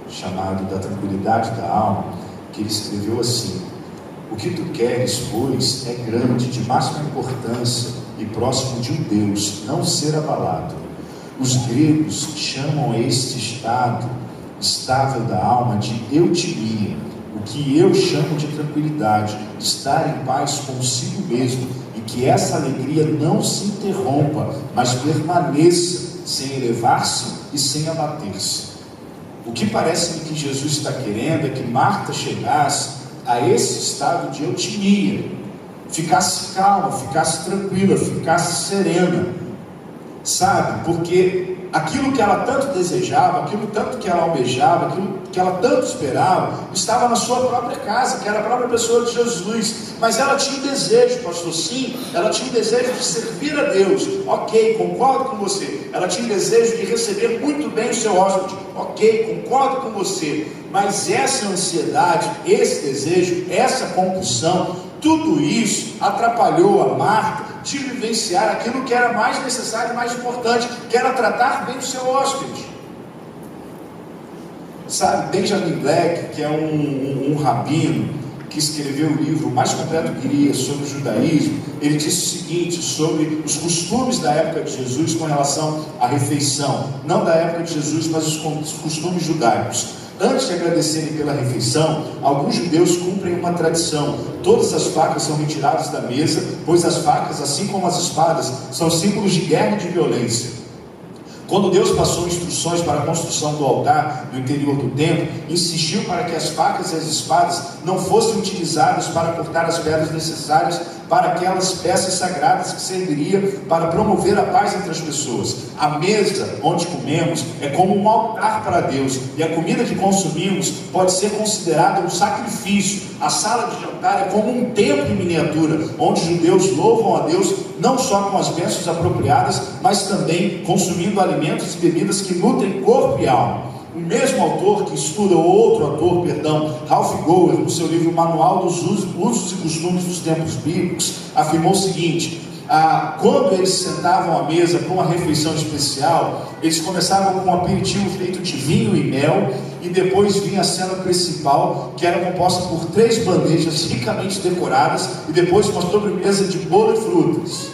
chamado Da Tranquilidade da Alma, que ele escreveu assim: o que tu queres, pois, é grande, de máxima importância e próximo de um Deus, não ser abalado. Os gregos chamam este estado estável da alma de eutimia, o que eu chamo de tranquilidade, estar em paz consigo mesmo, e que essa alegria não se interrompa, mas permaneça, sem elevar-se e sem abater-se. O que parece-me que Jesus está querendo é que Marta chegasse a esse estado de eutimia, ficasse calma, ficasse tranquila, ficasse serena, sabe? Porque aquilo que ela tanto desejava, aquilo tanto que ela almejava, aquilo que ela tanto esperava, estava na sua própria casa, que era a própria pessoa de Jesus. Mas ela tinha um desejo, pastor, sim, ela tinha um desejo de servir a Deus, ok, concordo com você. Ela tinha um desejo de receber muito bem o seu hóspede, ok, concordo com você. Mas essa ansiedade, esse desejo, essa compulsão, tudo isso atrapalhou a Marta de vivenciar aquilo que era mais necessário e mais importante, que era tratar bem o seu hóspede. Sabe, Benjamin Black, que é um rabino que escreveu o livro mais completo que iria sobre o judaísmo, ele disse o seguinte sobre os costumes da época de Jesus com relação à refeição, não da época de Jesus, mas os costumes judaicos. Antes de agradecerem pela refeição, alguns judeus cumprem uma tradição: todas as facas são retiradas da mesa, pois as facas, assim como as espadas, são símbolos de guerra e de violência. Quando Deus passou instruções para a construção do altar no interior do templo, insistiu para que as facas e as espadas não fossem utilizadas para cortar as pedras necessárias para aquelas peças sagradas que serviriam para promover a paz entre as pessoas. A mesa onde comemos é como um altar para Deus, e a comida que consumimos pode ser considerada um sacrifício. A sala de jantar é como um templo em miniatura, onde os judeus louvam a Deus não só com as bênçãos apropriadas, mas também consumindo alimentos e bebidas que nutrem corpo e alma. O mesmo autor que estuda, o outro autor, Ralph Gower, no seu livro Manual dos Usos e Costumes dos Tempos Bíblicos, afirmou o seguinte: quando eles sentavam à mesa para uma refeição especial, eles começavam com um aperitivo feito de vinho e mel, e depois vinha a cena principal, que era composta por 3 bandejas ricamente decoradas, e depois uma sobremesa de bolo e frutas.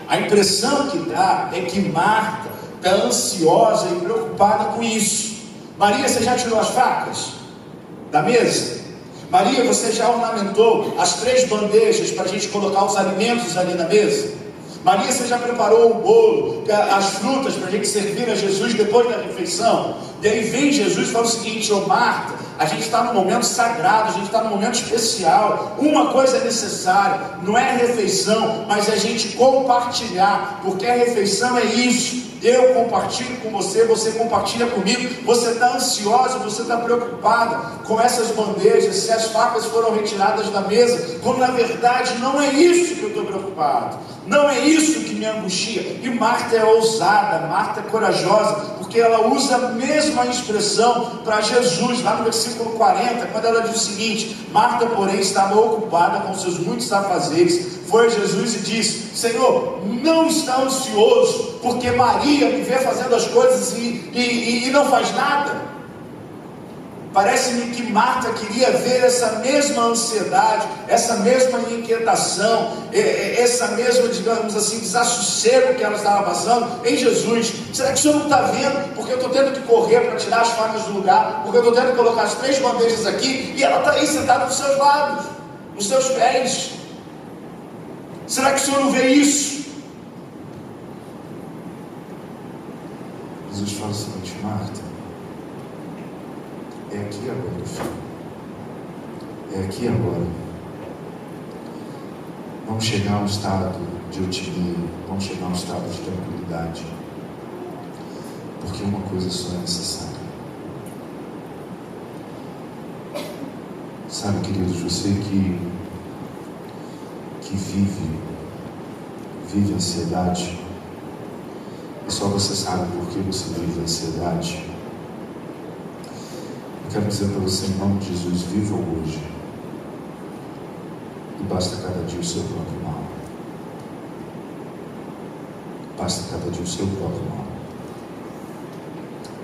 A impressão que dá é que Marta está ansiosa e preocupada com isso. Maria, você já tirou as facas da mesa? Maria, você já ornamentou as 3 bandejas para a gente colocar os alimentos ali na mesa? Maria, você já preparou o bolo, as frutas para a gente servir a Jesus depois da refeição? E aí vem Jesus e fala o seguinte: ô Marta, a gente está num momento sagrado, a gente está num momento especial. Uma coisa é necessária, não é a refeição, mas é a gente compartilhar, porque a refeição é isso. Eu compartilho com você, você compartilha comigo. Você está ansiosa, você está preocupada com essas bandejas, se as facas foram retiradas da mesa, quando na verdade não é isso que eu estou preocupado, não é isso que me angustia. E Marta é ousada, Marta é corajosa, porque ela usa a mesma expressão para Jesus, lá no versículo 40, quando ela diz o seguinte: Marta, porém, estava ocupada com seus muitos afazeres. Foi a Jesus e disse: Senhor, não está ansioso, porque Maria me vê fazendo as coisas e não faz nada. Parece-me que Marta queria ver essa mesma ansiedade, essa mesma inquietação, essa mesma, digamos assim, desassossego que ela estava passando em Jesus. Será que o senhor não está vendo? Porque eu estou tendo que correr para tirar as facas do lugar, porque eu estou tendo que colocar as 3 bandejas aqui, e ela está aí sentada nos seus lados, nos seus pés. Será que o senhor não vê isso? Jesus fala o seguinte: Marta, é aqui agora, filho. É aqui agora. Vamos chegar a um estado de otimismo, vamos chegar a um estado de tranquilidade, porque uma coisa só é necessária. Sabe, queridos, você que vive ansiedade, e só você sabe por que você vive ansiedade. Eu quero dizer para você, em nome de Jesus: viva hoje, e basta cada dia o seu próprio mal. Basta cada dia o seu próprio mal.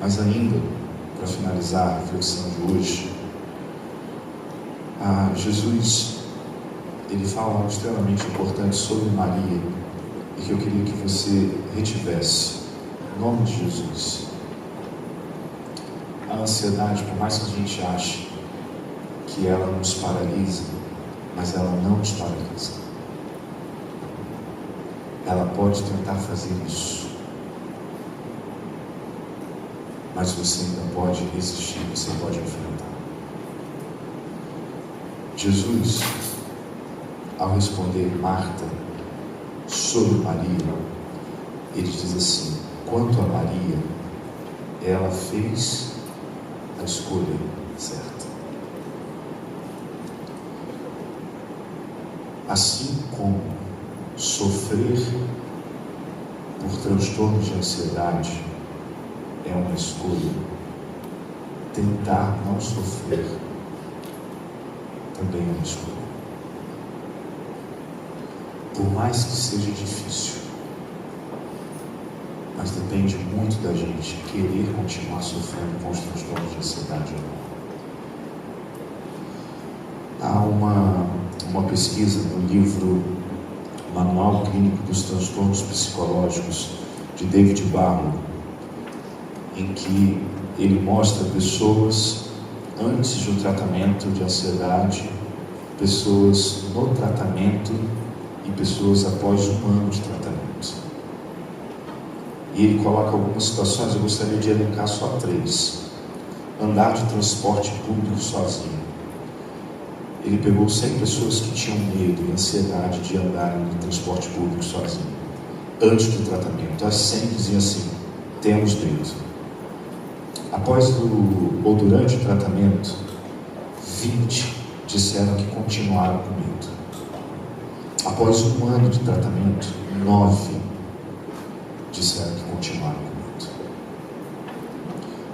Mas ainda, para finalizar a reflexão de hoje, Jesus, ele fala algo extremamente importante sobre Maria e que eu queria que você retivesse. Em nome de Jesus. A ansiedade, por mais que a gente ache que ela nos paralisa, mas ela não nos paralisa. Ela pode tentar fazer isso, mas você ainda pode resistir, você pode enfrentar. Jesus, ao responder Marta sobre Maria, ele diz assim: quanto a Maria, ela fez a escolha certa. Assim como sofrer por transtornos de ansiedade é uma escolha, tentar não sofrer também é uma escolha. Por mais que seja difícil, mas depende muito da gente querer continuar sofrendo com os transtornos de ansiedade ou não. Há uma pesquisa no livro Manual Clínico dos Transtornos Psicológicos, de David Barlow, em que ele mostra pessoas antes de um tratamento de ansiedade, pessoas no tratamento e pessoas após 1 ano de tratamento. E ele coloca algumas situações, eu gostaria de elencar só 3. Andar de transporte público sozinho. Ele pegou 100 pessoas que tinham medo e ansiedade de andar no transporte público sozinho, antes do tratamento. As 100 diziam assim: temos medo. Após ou durante o tratamento, 20 disseram que continuaram com medo. Após 1 ano de tratamento, 9 disseram que continuaram com medo.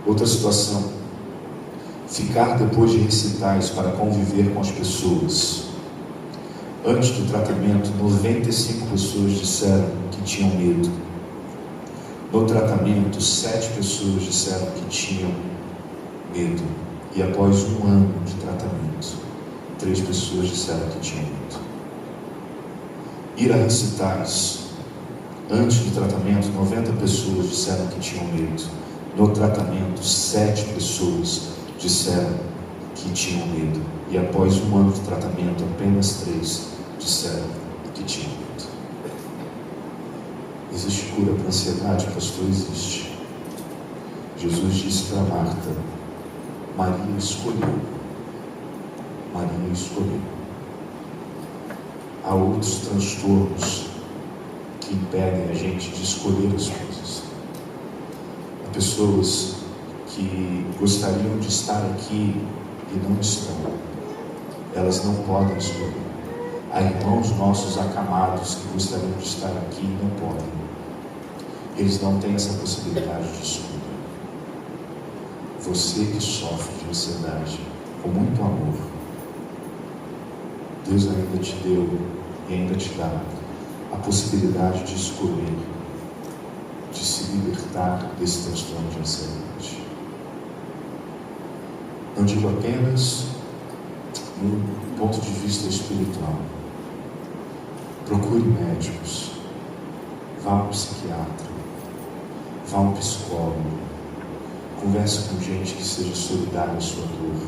Outra situação: ficar depois de recitais para conviver com as pessoas. Antes do tratamento, 95 pessoas disseram que tinham medo. No tratamento, 7 pessoas disseram que tinham medo. E após 1 ano de tratamento, 3 pessoas disseram que tinham medo. Ir a recitais. Antes do tratamento, 90 pessoas disseram que tinham medo. No tratamento, 7 pessoas disseram que tinham medo. E após 1 ano de tratamento, apenas 3 disseram que tinham medo. Existe cura para a ansiedade, pastor? Existe. Jesus disse para Marta: Maria escolheu. Maria escolheu. Há outros transtornos que impedem a gente de escolher as coisas. Há pessoas que gostariam de estar aqui e não estão. Elas não podem escolher. Há irmãos nossos acamados que gostariam de estar aqui e não podem. Eles não têm essa possibilidade de escolha. Você que sofre de ansiedade, com muito amor, Deus ainda te deu e ainda te dá a possibilidade de escolher, de se libertar desse transtorno de ansiedade. Não digo apenas no ponto de vista espiritual. Procure médicos, vá a um psiquiatra, vá a um psicólogo, converse com gente que seja solidária à sua dor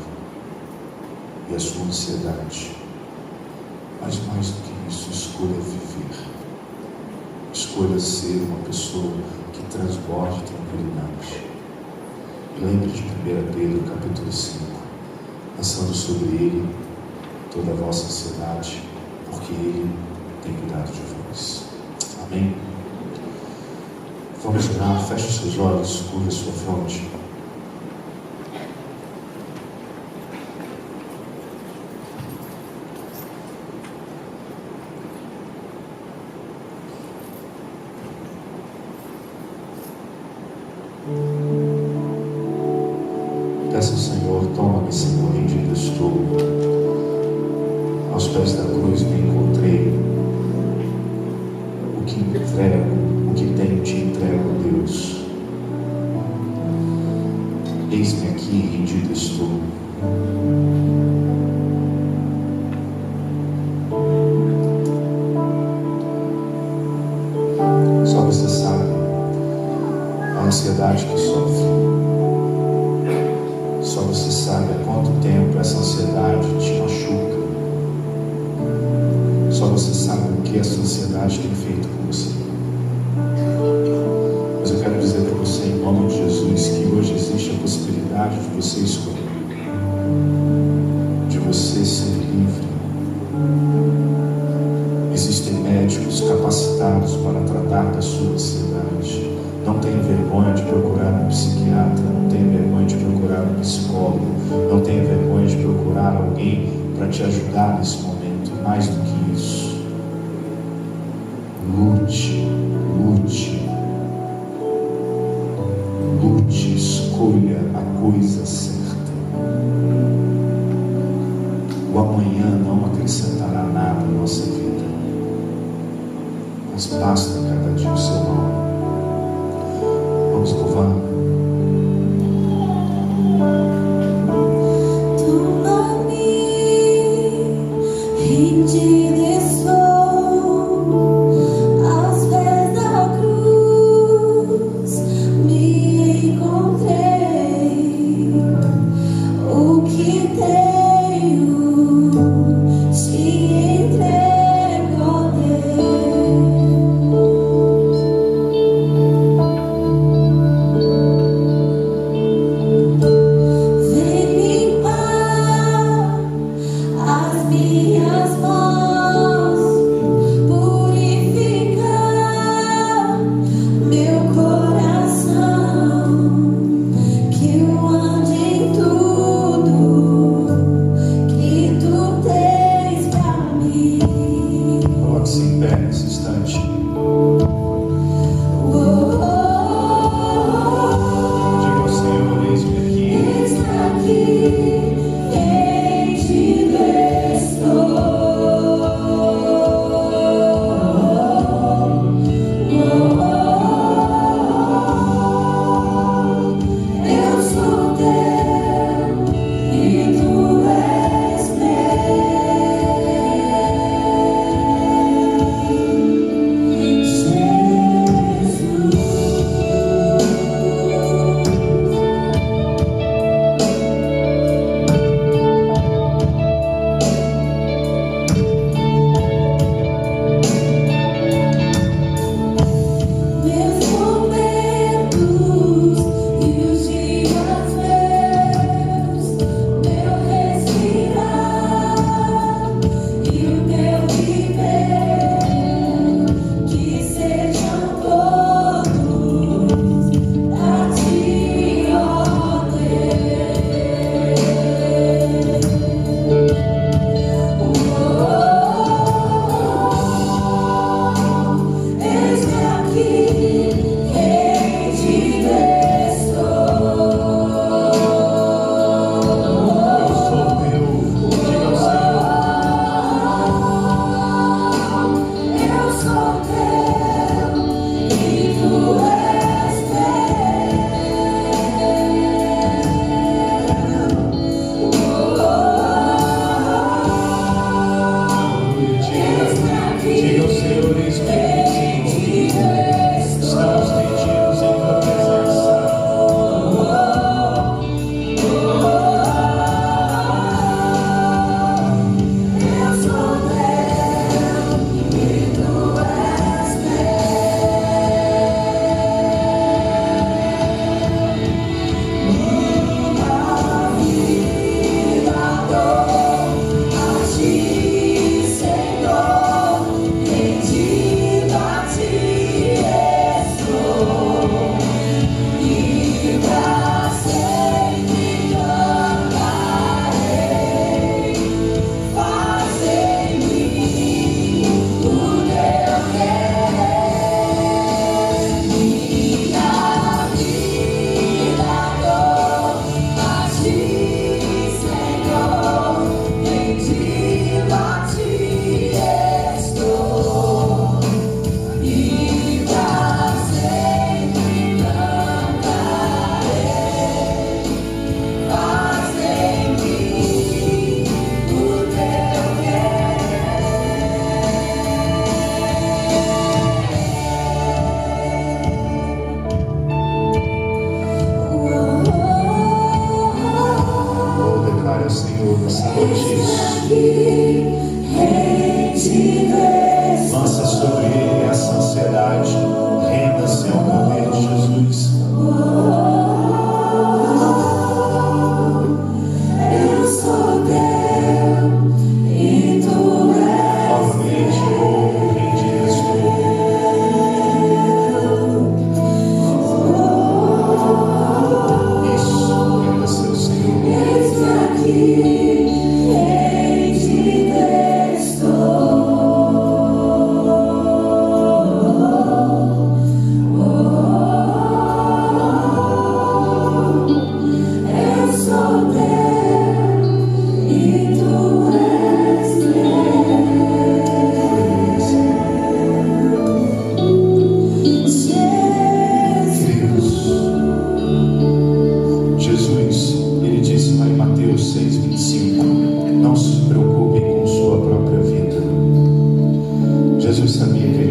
e à sua ansiedade. Mas mais do que isso, escolha viver. Escolha ser uma pessoa que transborde tranquilidade. Lembre de 1 Pedro capítulo 5, lançando sobre ele toda a vossa ansiedade, porque ele tem cuidado de vós. Amém? Vamos orar, feche os seus olhos, curva a sua fronte. Peça ao Senhor: toma-me, Senhor, rendido estou. Aos pés da cruz me encontrei. O que entrego, o que tenho te entrego, Deus. Eis-me aqui, rendido estou. Só você sabe a ansiedade que sofre. Só você sabe há quanto tempo essa ansiedade te machuca. Só você sabe o que essa ansiedade tem feito com você. Mas eu quero dizer para você, em nome de Jesus, que hoje existe a possibilidade de você escolher, de você ser livre. Existem médicos capacitados para tratar da sua ansiedade. Não tenha vergonha de procurar um psiquiatra, não tenha vergonha de procurar um psicólogo, não tenha vergonha de procurar alguém para te ajudar nesse momento. Mais do que isso, lute, escolha a coisa certa. O amanhã não acrescentará nada à nossa vida, mas basta cada dia o seu nome. Vamos louvar.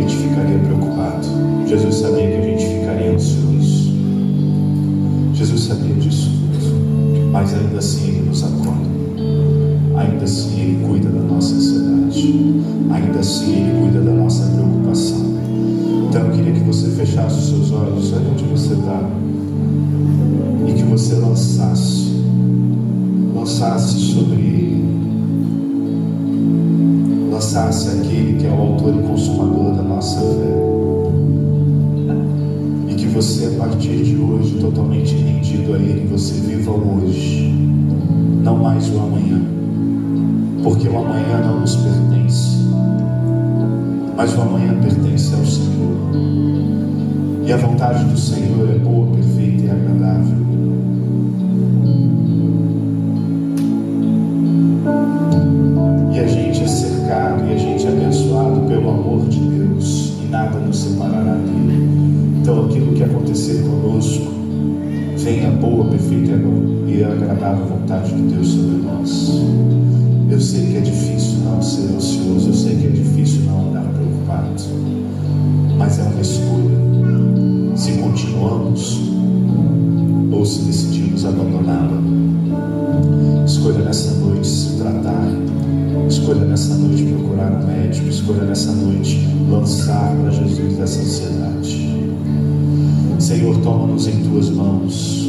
a gente ficaria preocupado. Jesus sabia que a gente ficaria ansioso. Jesus sabia disso tudo. Mas ainda assim Ele nos acolhe. Ainda assim Ele cuida da nossa ansiedade. Ainda assim Ele cuida da nossa preocupação. Então eu queria que você fechasse os seus olhos, olha onde você está, e que você lançasse aquele que é o autor e consumador da nossa fé. E que você, a partir de hoje, totalmente rendido a Ele, você viva o hoje, não mais o amanhã, porque o amanhã não nos pertence, mas o amanhã pertence ao Senhor. E a vontade do Senhor é boa, perfeita e agradável. E a gente é cercado e a gente é abençoado pelo amor de Deus, e nada nos separará dele. Então aquilo que acontecer conosco, venha a boa, perfeita e agradável vontade de Deus sobre nós. Eu sei que é difícil não ser ansioso, eu sei que é difícil não andar preocupado, mas é uma escolha. Se continuamos ou se decidimos abandoná-la. Escolha nessa noite se tratar. Escolha nessa noite procurar um médico. Escolha nessa noite lançar para Jesus essa ansiedade. Senhor, toma-nos em Tuas mãos.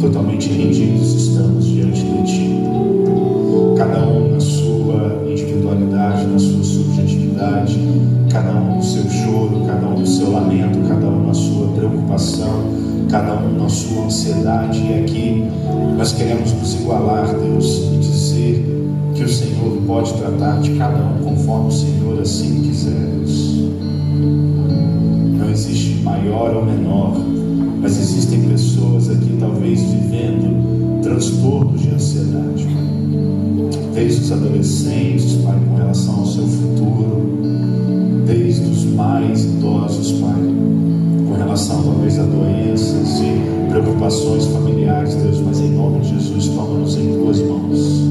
Totalmente rendidos estamos diante de Ti. Cada um na sua individualidade, na sua subjetividade, cada um no seu choro, cada um no seu lamento, cada um na sua preocupação, cada um na sua ansiedade. E aqui nós queremos nos igualar, Deus, e dizer que o Senhor pode tratar de cada um conforme o Senhor assim quiser, Deus. Não existe maior ou menor, mas existem pessoas aqui talvez vivendo transtornos de ansiedade, desde os adolescentes, Pai, com relação ao seu futuro, desde os mais idosos, Pai, com relação talvez a doenças e preocupações familiares, Deus, mas em nome de Jesus, toma-nos em Tuas mãos,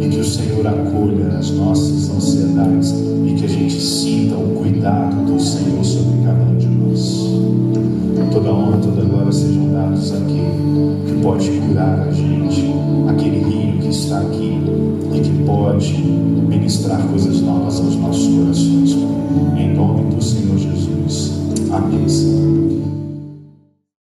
e que o Senhor acolha as nossas ansiedades, e que a gente sinta o cuidado do Senhor sobre cada um de nós. Toda honra, toda glória sejam dados àquele que pode curar a gente, aquele rio que está aqui e que pode ministrar coisas novas aos nossos corações. Em nome do Senhor Jesus. Amém, Senhor.